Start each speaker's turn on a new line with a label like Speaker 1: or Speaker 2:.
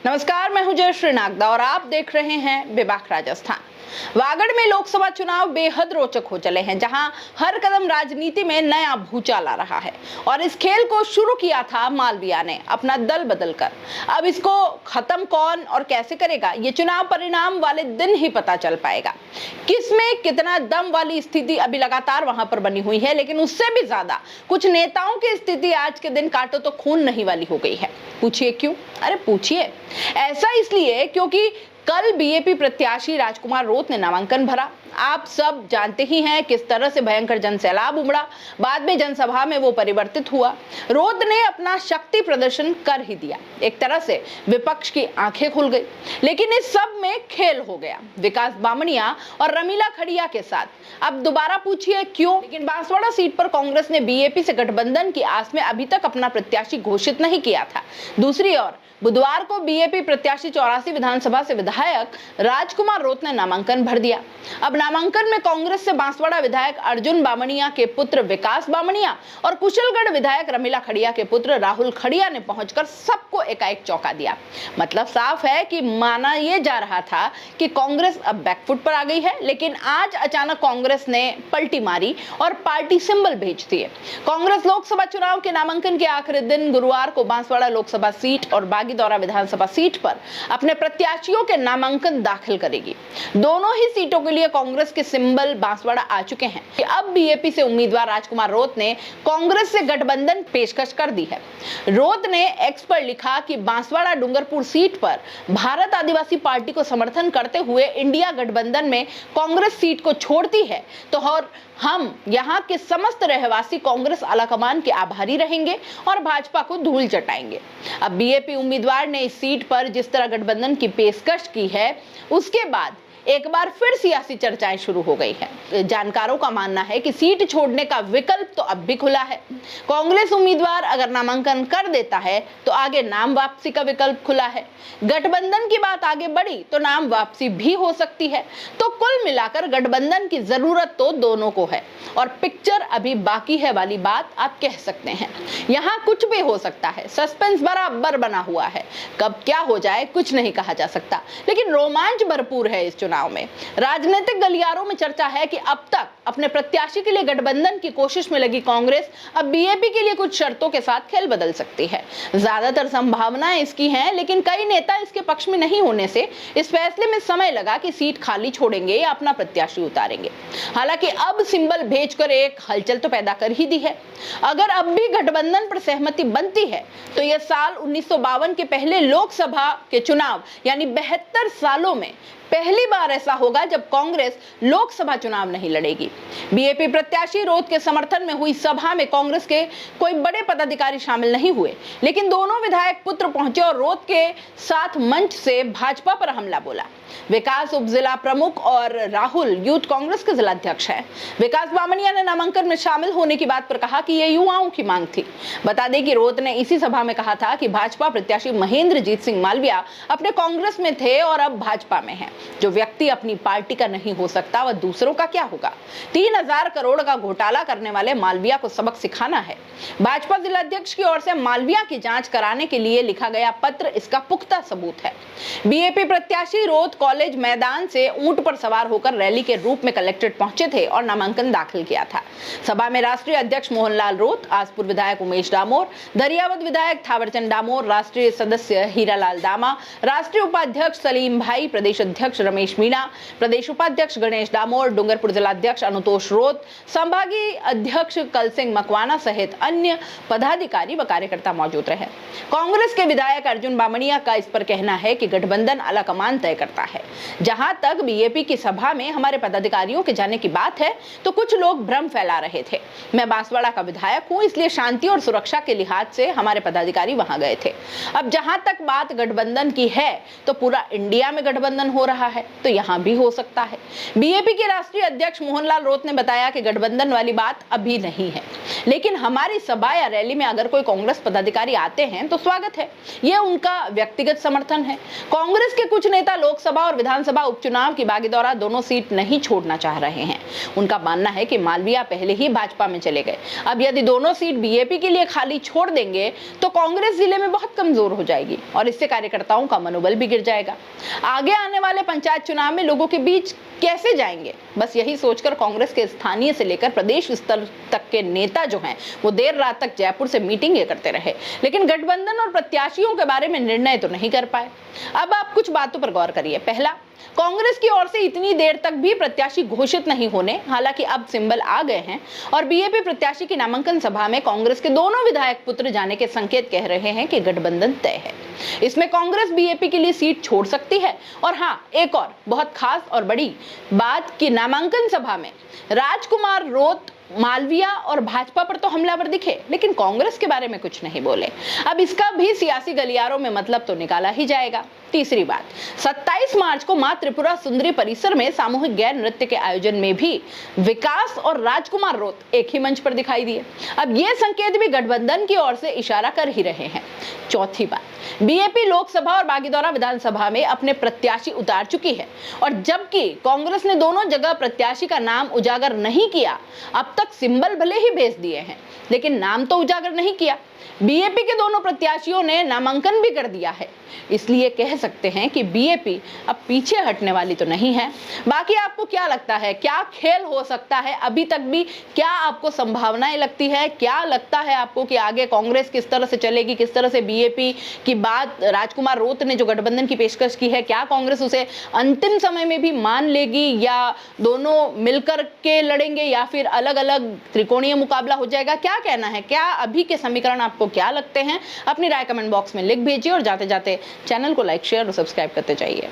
Speaker 1: नमस्कार, मैं हूं जयश्री नागदा और आप देख रहे हैं बेबाक राजस्थान। वागड़ में लोकसभा चुनाव बेहद रोचक हो चले हैं, जहां हर कदम राजनीति में नया भूचाल आ रहा है। और इस खेल को शुरू किया था मालविया ने अपना दल बदलकर। अब इसको खत्म कौन और कैसे करेगा, ये चुनाव परिणाम वाले दिन ही पता चल पाएगा। किसमें कितना दम वाली स्थिति अभी लगातार वहां पर बनी हुई है, लेकिन उससे भी ज्यादा कुछ नेताओं की स्थिति आज के दिन काटो तो खून नहीं वाली हो गई है। पूछिए क्यों? अरे पूछिए। ऐसा इसलिए क्योंकि कल बीएपी प्रत्याशी राजकुमार रोत ने नामांकन भरा। आप सब जानते ही हैं किस तरह से भयंकर जनसैलाब उमड़ा, बाद में जनसभा में वो परिवर्तित हुआ। रोत ने अपना शक्ति प्रदर्शन कर ही दिया। एक तरह से विपक्ष की आंखें खुल गई। लेकिन इस सब में खेल हो गया विकास बामणिया और रमीला खड़िया के साथ। अब दोबारा पूछिए क्यों? लेकिन बांसवाड़ा सीट पर कांग्रेस ने बीएपी से गठबंधन की आस में अभी तक अपना प्रत्याशी घोषित नहीं किया था। दूसरी ओर बुधवार को बीएपी प्रत्याशी 84 विधानसभा से विधायक राजकुमार रोत ने नामांकन भर दिया। अब नामांकन में कांग्रेस से बांसवाड़ा विधायक अर्जुन बामणिया के पुत्र विकास बामणिया और कुशलगढ़ विधायक रमीला खड़िया के पुत्र राहुल खड़िया ने पहुंचकर सबको एकाएक चौंका दिया। मतलब साफ है कि माना यह जा रहा था कि कांग्रेस अब बैकफुट पर आ गई है, लेकिन आज अचानक कांग्रेस ने पलटी मारी और पार्टी सिंबल भेज दिए। कांग्रेस लोकसभा चुनाव के नामांकन के आखिरी दिन गुरुवार को बांसवाड़ा लोकसभा सीट और बागीदौरा विधानसभा सीट पर अपने प्रत्याशियों के नामांकन दाखिल करेगी। दोनों ही सीटों के लिए कांग्रेस के सिंबल बांसवाड़ा आ चुके हैं। अब बीएपी से उम्मीदवार राजकुमार रोत ने कांग्रेस से गठबंधन पेशकश कर दी है। रोत ने एक्स पर लिखा कि बांसवाड़ा डूंगरपुर सीट पर भारत आदिवासी पार्टी को समर्थन करते हुए इंडिया गठबंधन में कांग्रेस सीट को छोड़ती है तो और हम यहाँ के समस्त रहवासी कांग्रेस आलाकमान के आभारी रहेंगे और भाजपा को धूल चटाएंगे। अब बीएपी उम्मीदवार ने इस सीट पर जिस तरह गठबंधन की पेशकश की है, उसके बाद एक बार फिर सियासी चर्चाएं शुरू हो गई है। जानकारों का मानना है कि सीट छोड़ने का विकल्प तो अब भी खुला है। कांग्रेस उम्मीदवार अगर नामांकन कर देता है तो आगे नाम वापसी का विकल्प खुला है। गठबंधन की बात आगे बढ़ी तो नाम वापसी भी हो सकती है। तो कुल मिलाकर गठबंधन की जरूरत तो दोनों को है और पिक्चर अभी बाकी है वाली बात आप कह सकते हैं। यहाँ कुछ भी हो सकता है, सस्पेंस बराबर बना हुआ है। कब क्या हो जाए कुछ नहीं कहा जा सकता, लेकिन रोमांच भरपूर है इस चुनाव में। राजनीतिक गलियारों में चर्चा है कि अब तक अपने प्रत्याशी के लिए गठबंधन की कोशिश में लगी कांग्रेस अब बीएपी के लिए कुछ शर्तों के साथ खेल बदल सकती है। ज्यादातर संभावनाएं इसकी हैं, लेकिन कई नेता इसके पक्ष में नहीं होने से इस फैसले में समय लगा कि सीट खाली छोड़ेंगे या अपना प्रत्याशी उतारेंगे। हालांकि अब सिंबल भेजकर एक हलचल तो पैदा कर ही दी है। अगर अब भी गठबंधन पर सहमति बनती है तो यह साल 1952 के पहले लोकसभा के चुनाव यानी 72 सालों में पहली बार ऐसा होगा जब कांग्रेस लोकसभा चुनाव नहीं लड़ेगी। बीएपी प्रत्याशी रोत के समर्थन में हुई सभा में कांग्रेस के कोई बड़े पदाधिकारी शामिल नहीं हुए, लेकिन दोनों विधायक पुत्र पहुंचे और रोत के साथ मंच से भाजपा पर हमला बोला। विकास उप जिला प्रमुख और राहुल यूथ कांग्रेस के जिला अध्यक्ष है। विकास बामणिया ने नामांकन में शामिल होने की बात पर कहा कि यह युवाओं की मांग थी। बता दें कि रोत ने इसी सभा में कहा था कि भाजपा प्रत्याशी महेंद्रजीत सिंह मालविया अपने कांग्रेस में थे और अब भाजपा में है। जो व्यक्ति अपनी पार्टी का नहीं हो सकता वह दूसरों का क्या होगा? 3000 करोड़ का घोटाला करने वाले मालविया को सबक सिखाना है। भाजपा जिला अध्यक्ष की ओर से मालविया की जांच कराने के लिए लिखा गया पत्र इसका पुख्ता सबूत है। बीएपी प्रत्याशी रोत कॉलेज मैदान से ऊंट पर सवार होकर रैली के रूप में कलेक्ट्रेट पहुंचे थे और नामांकन दाखिल किया था। सभा में राष्ट्रीय अध्यक्ष मोहनलाल रोत, आसपुर विधायक उमेश डामोर, दरियावद विधायक थावरचंद डामोर, राष्ट्रीय सदस्य हीरालाल दामा, राष्ट्रीय उपाध्यक्ष सलीम भाई, प्रदेश अध्यक्ष रमेश मीणा, प्रदेश उपाध्यक्ष गणेश डामोर, डूंगरपुर जिलाध्यक्ष अनुतोष रोत, संभागीय अध्यक्ष कल सिंह मकवाना सहित अन्य पदाधिकारी व कार्यकर्ता मौजूद रहे। कांग्रेस के विधायक अर्जुन बामणिया का इस पर कहना है कि गठबंधन आलाकमान तय करता है। जहां तक बीएपी की सभा में हमारे पदाधिकारियों के जाने की बात है तो कुछ लोग भ्रम फैला रहे थे। मैं बांसवाड़ा का विधायक हूं, इसलिए शांति और सुरक्षा के लिहाज से हमारे पदाधिकारी वहां गए थे। अब जहां तक बात गठबंधन की है तो पूरा इंडिया में गठबंधन हो रहा है, तो यहां भी हो सकता है। बीएपी के राष्ट्रीय अध्यक्ष मोहनलाल रोत ने बताया कि गठबंधन वाली बात अभी नहीं है, लेकिन हमारी सभा या रैली में अगर कोई कांग्रेस पदाधिकारी आते हैं तो स्वागत है, यह उनका व्यक्तिगत समर्थन है। कांग्रेस के कुछ नेता लोकसभा और विधानसभा उपचुनाव की बागीदौरा दोनों सीट नहीं छोड़ना चाह रहे हैं। उनका मानना है कि मालवीय पहले ही भाजपा में चले गए, अब यदि दोनों सीट बीएपी के लिए खाली छोड़ देंगे तो कांग्रेस जिले में बहुत कमजोर हो जाएगी और इससे कार्यकर्ताओं का मनोबल भी गिर जाएगा। आगे आने वाले पंचायत चुनाव में लोगों के बीच कैसे जाएंगे, बस यही सोचकर कांग्रेस के स्थानीय से लेकर प्रदेश स्तर तक के नेता जो हैं वो देर रात तक जयपुर से मीटिंगें करते रहे, लेकिन गठबंधन और प्रत्याशियों के बारे में निर्णय तो नहीं कर पाए। अब आप कुछ बातों पर गौर करिए। पहला, कांग्रेस की ओर से इतनी देर तक भी प्रत्याशी घोषित नहीं होने, हालांकि अब सिंबल आ गए हैं और बीएपी प्रत्याशी की नामांकन सभा में कांग्रेस के दोनों विधायक पुत्र जाने के संकेत कह रहे हैं कि गठबंधन तय है। इसमें कांग्रेस बीएपी के लिए सीट छोड़ सकती है। और हाँ, एक और बहुत खास और बड़ी बात कि नामांकन सभा में राजकुमार रोत मालवीय और भाजपा पर तो हमलावर दिखे, लेकिन कांग्रेस के बारे में कुछ नहीं बोले। अब इसका भी सियासी गलियारों में मतलब तो निकाला ही जाएगा। तीसरी बात, 27 मार्च को मां त्रिपुरा सुंदरी परिसर में सामूहिक गैर नृत्य के आयोजन में भी विकास और राजकुमार रोत एक ही मंच पर दिखाई दिए। अब ये संकेत भी गठबंधन की ओर से इशारा कर ही रहे हैं। चौथी बात, बीएपी लोकसभा और बागीदौरा विधानसभा में अपने प्रत्याशी उतार चुकी है और जबकि कांग्रेस ने दोनों जगह प्रत्याशी का नाम उजागर नहीं किया, अब तक सिंबल भले ही भेज दिए हैं लेकिन नाम तो उजागर नहीं किया। बीएपी के दोनों प्रत्याशियों ने नामांकन भी कर दिया है, इसलिए कह सकते हैं कि बीएपी अब पीछे हटने वाली तो नहीं है। बाकी आपको क्या लगता है, क्या खेल हो सकता है अभी तक भी? क्या आपको संभावनाएं लगती है? क्या लगता है आपको कि आगे कांग्रेस किस तरह से चलेगी, किस तरह से बीएपी की बात राजकुमार रोत ने जो गठबंधन की पेशकश की है, क्या कांग्रेस उसे अंतिम समय में भी मान लेगी या दोनों मिलकर के लड़ेंगे या फिर अलग अलग त्रिकोणीय मुकाबला हो जाएगा? क्या कहना है? क्या अभी के समीकरण आपको क्या लगते हैं? अपनी राय कमेंट बॉक्स में लिख भेजिए और जाते जाते चैनल को लाइक, शेयर और सब्सक्राइब करते जाइए।